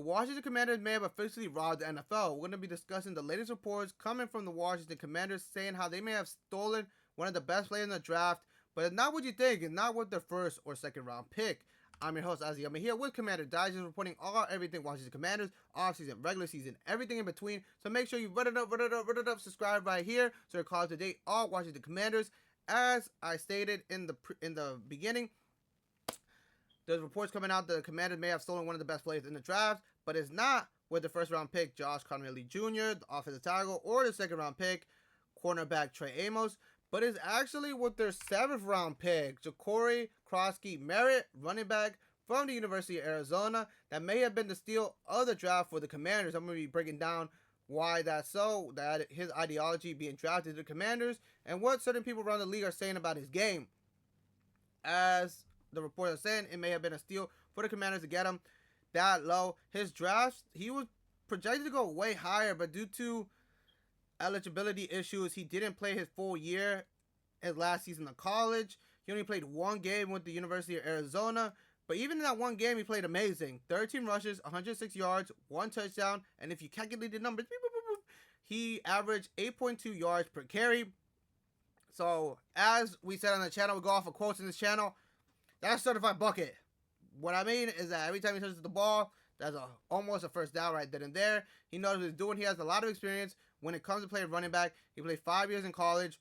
Washington Commanders may have officially robbed the NFL. We're going to be discussing the latest reports coming from the Washington Commanders saying how they may have stolen one of the best players in the draft, but it's not what you think. It's not worth their first or second round pick. I'm your host, Azael Mejia, with Commander Digest, reporting everything Washington Commanders, offseason, regular season, everything in between. So make sure you run it up, subscribe right here so you're caught up to date all Washington Commanders. As I stated in the beginning, there's reports coming out that the Commanders may have stolen one of the best players in the draft, but it's not with the first round pick, Josh Connelly Jr., the offensive tackle, or the second round pick, cornerback Trey Amos, but it's actually with their 7th round pick, Jacory Croskey-Merritt, running back from the University of Arizona, that may have been the steal of the draft for the Commanders. I'm going to be breaking down why that's so, that his ideology being drafted to the Commanders, and what certain people around the league are saying about his game. As the report is saying, it may have been a steal for the Commanders to get him that low. His draft, he was projected to go way higher, but due to eligibility issues, he didn't play his full year his last season of college. He only played one game with the University of Arizona, but even in that one game, he played amazing. 13 rushes, 106 yards, 1 touchdown, and if you calculate the numbers, he averaged 8.2 yards per carry. So, as we said on the channel, we go off of quotes in this channel. That's certified bucket. What I mean is that every time he touches the ball, that's almost a first down right then and there. He knows what he's doing. He has a lot of experience when it comes to playing running back. He played 5 years in college.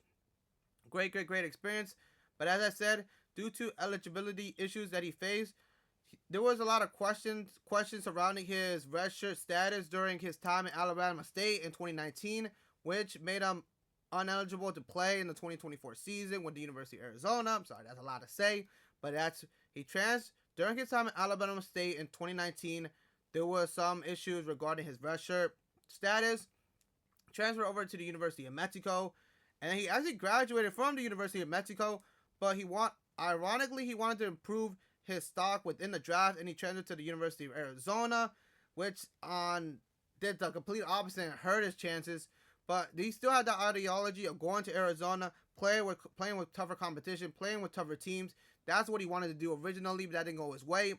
Great experience. But as I said, due to eligibility issues that he faced, there was a lot of questions surrounding his redshirt status during his time at Alabama State in 2019, which made him ineligible to play in the 2024 season with the University of Arizona. I'm sorry, that's a lot to say. But during his time at Alabama State in 2019, there were some issues regarding his redshirt status. Transferred over to the University of Mexico, and he actually graduated from the University of Mexico, but ironically, he wanted to improve his stock within the draft, and he transferred to the University of Arizona, which did the complete opposite and hurt his chances. But he still had the ideology of going to Arizona, playing with tougher competition, playing with tougher teams. That's what he wanted to do originally, but that didn't go his way.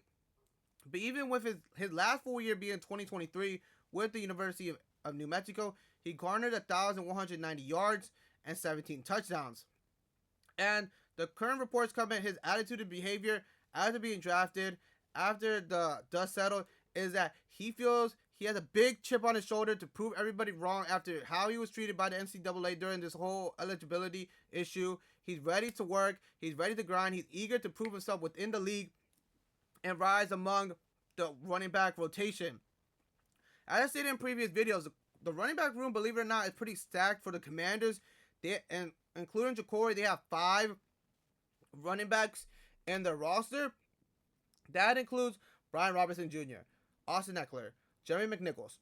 But even with his last full year being 2023 with the University of New Mexico, he garnered 1,190 yards and 17 touchdowns. And the current reports come in, his attitude and behavior after being drafted, after the dust settled, is that he feels he has a big chip on his shoulder to prove everybody wrong after how he was treated by the NCAA during this whole eligibility issue. He's ready to work. He's ready to grind. He's eager to prove himself within the league and rise among the running back rotation. As I stated in previous videos, the running back room, believe it or not, is pretty stacked for the Commanders. Including Jacory, they have 5 running backs in their roster. That includes Brian Robinson Jr., Austin Eckler, Jeremy McNichols,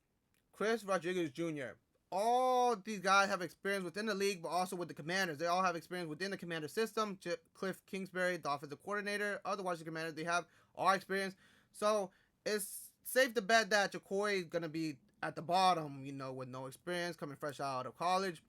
Chris Rodriguez Jr. All these guys have experience within the league, but also with the Commanders. They all have experience within the Commander system. Cliff Kingsbury, the offensive coordinator of the Washington Commanders, they have all experience. So it's safe to bet that Jacory is going to be at the bottom, with no experience, coming fresh out of college.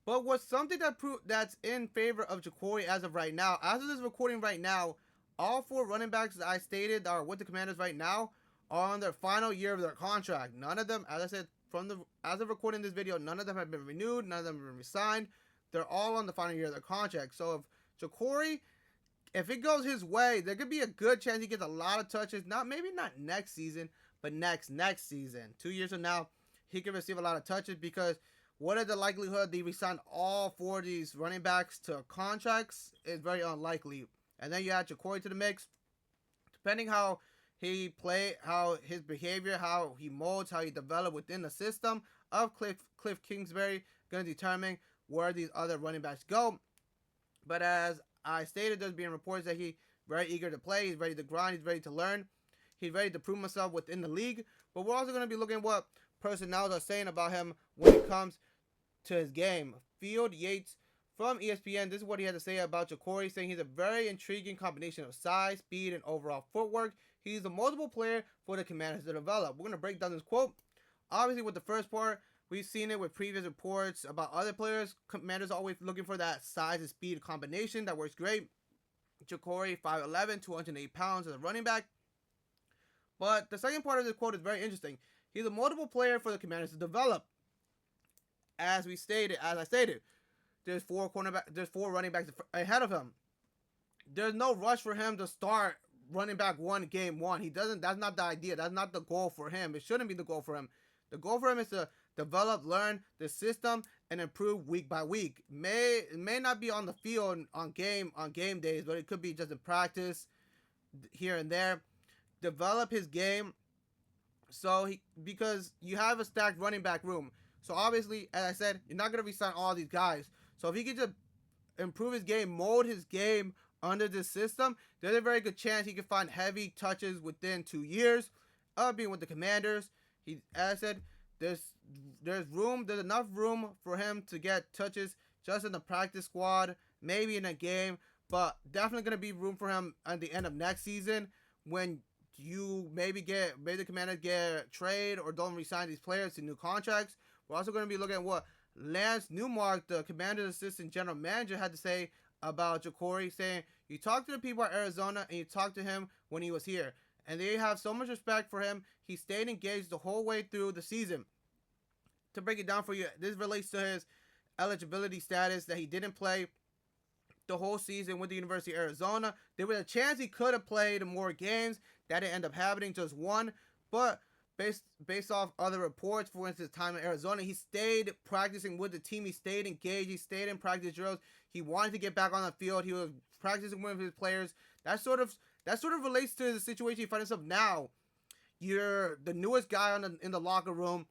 But what's something that's in favor of Jacory as of right now, as of this recording right now, all 4 running backs that I stated that are with the Commanders right now are on their final year of their contract. None of them, as I said, as of recording this video, none of them have been renewed, none of them have been re-signed. They're all on the final year of their contract. So if Jacory, if it goes his way, there could be a good chance he gets a lot of touches. Maybe not next season, but next season. 2 years from now, he could receive a lot of touches, because what is the likelihood they re-sign all 4 of these running backs to contracts is very unlikely. And then you add Jacory to the mix. Depending how he play, how his behavior, how he molds, how he develops within the system of Cliff Kingsbury, going to determine where these other running backs go. But as I stated, there's being reports that he's very eager to play, he's ready to grind, he's ready to learn, he's ready to prove himself within the league. But we're also going to be looking at what personnel are saying about him when it comes to his game. Field Yates from ESPN, this is what he had to say about Jacory, saying he's a very intriguing combination of size, speed, and overall footwork. He's a multiple player for the Commanders to develop. We're going to break down this quote. Obviously, with the first part, we've seen it with previous reports about other players. Commanders are always looking for that size and speed combination. That works great. Jacory, 5'11", 208 pounds as a running back. But the second part of this quote is very interesting. He's a multiple player for the Commanders to develop. As I stated, there's four running backs ahead of him. There's no rush for him to start running back one game one. He doesn't. That's not the idea. That's not the goal for him. It shouldn't be the goal for him. The goal for him is to develop, learn the system, and improve week by week. It may not be on the field on game days, but it could be just in practice here and there. Develop his game, because you have a stacked running back room. So obviously, as I said, you're not gonna resign all these guys. So if he could just improve his game, mold his game under this system, there's a very good chance he can find heavy touches within 2 years of being with the Commanders. As I said, there's enough room for him to get touches just in the practice squad, maybe in a game, but definitely gonna be room for him at the end of next season when you maybe the Commanders get trade or don't resign these players to new contracts. We're also going to be looking at what Lance Newmark, the Commanders assistant general manager, had to say about Jacory, saying, you talked to the people at Arizona and you talked to him when he was here, and they have so much respect for him. He stayed engaged the whole way through the season. To break it down for you, this relates to his eligibility status, that he didn't play the whole season with the University of Arizona. There was a chance he could have played more games. That didn't end up happening, just one. But based off other reports, for instance, time in Arizona, he stayed practicing with the team. He stayed engaged. He stayed in practice drills. He wanted to get back on the field. He was practicing with his players. That sort of relates to the situation he finds himself now. You're the newest guy in the locker room.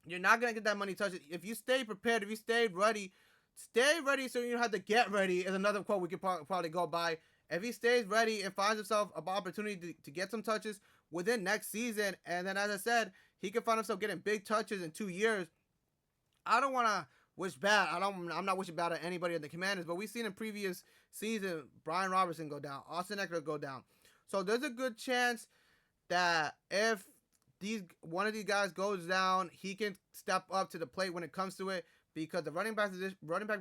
You're not gonna get that many touches if you stay prepared. If you stay ready. Stay ready so you don't have to get ready is another quote we could probably go by. If he stays ready and finds himself an opportunity to get some touches within next season, and then, as I said, he can find himself getting big touches in 2 years. I don't want to wish bad. I'm not wishing bad at anybody in the Commanders, but we've seen in previous season Brian Robertson go down, Austin Eckler go down. So there's a good chance that if one of these guys goes down, he can step up to the plate when it comes to it, because the running back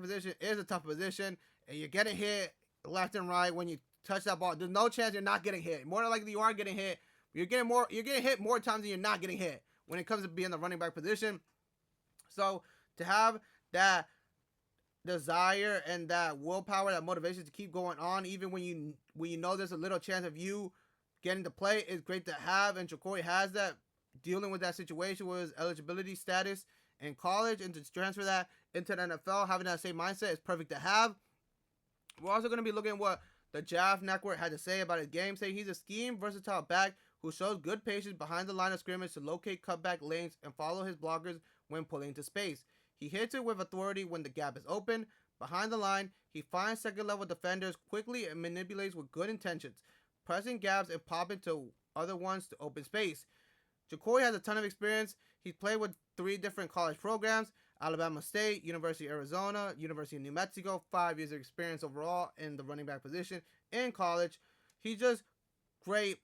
position is a tough position, and you're getting hit left and right when you touch that ball. There's no chance you're not getting hit. More than likely you are getting hit. You're getting hit more times than you're not getting hit when it comes to being the running back position. So to have that desire and that willpower, that motivation to keep going on, even when you know there's a little chance of you getting to play, is great to have. And Jacory has that, dealing with that situation with his eligibility status in college, and to transfer that into the NFL, having that same mindset is perfect to have. We're also going to be looking at what the Jaff Network had to say about his game, saying he's a scheme versatile back who shows good patience behind the line of scrimmage to locate cutback lanes and follow his blockers when pulling into space. He hits it with authority when the gap is open. Behind the line, he finds second-level defenders quickly and manipulates with good intentions, pressing gaps and popping to other ones to open space. Jacory has a ton of experience. He's played with 3 different college programs: Alabama State, University of Arizona, University of New Mexico. 5 years of experience overall in the running back position in college. He's just great.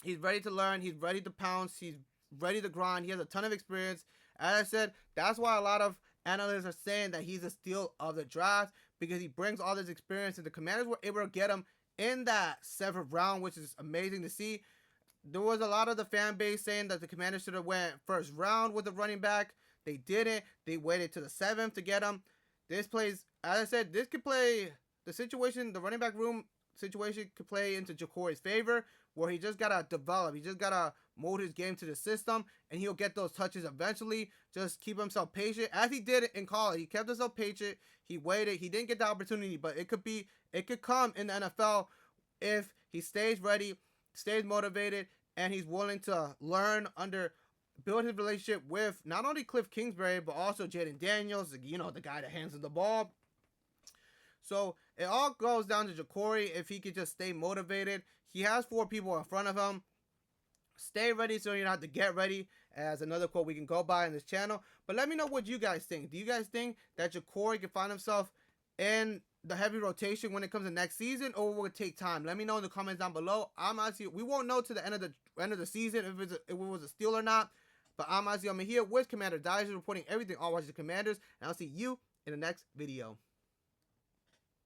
He's ready to learn. He's ready to pounce. He's ready to grind. He has a ton of experience. As I said, that's why a lot of analysts are saying that he's a steal of the draft, because he brings all this experience, and the Commanders were able to get him in that 7th round, which is amazing to see. There was a lot of the fan base saying that the Commanders should have went 1st round with the running back. They didn't. They waited to the 7th to get him. This plays, as I said, this could play the running back room situation could play into Jacory's favor, where he just gotta develop. He just gotta mold his game to the system, and he'll get those touches eventually. Just keep himself patient, as he did in college. He kept himself patient. He waited. He didn't get the opportunity, but it could come in the NFL if he stays ready, stays motivated, and he's willing to build his relationship with not only Cliff Kingsbury, but also Jayden Daniels, the guy that hands him the ball. So it all goes down to Jacory. If he could just stay motivated, he has 4 people in front of him. Stay ready so you don't have to get ready, as another quote we can go by in this channel. But let me know what you guys think. Do you guys think that Jacory can find himself in the heavy rotation when it comes to next season, or will it take time? Let me know in the comments down below. We won't know to the end of the season if it was a steal or not. But I'm Azael Mejia with Commander Digest, reporting everything all Washington Commanders, and I'll see you in the next video.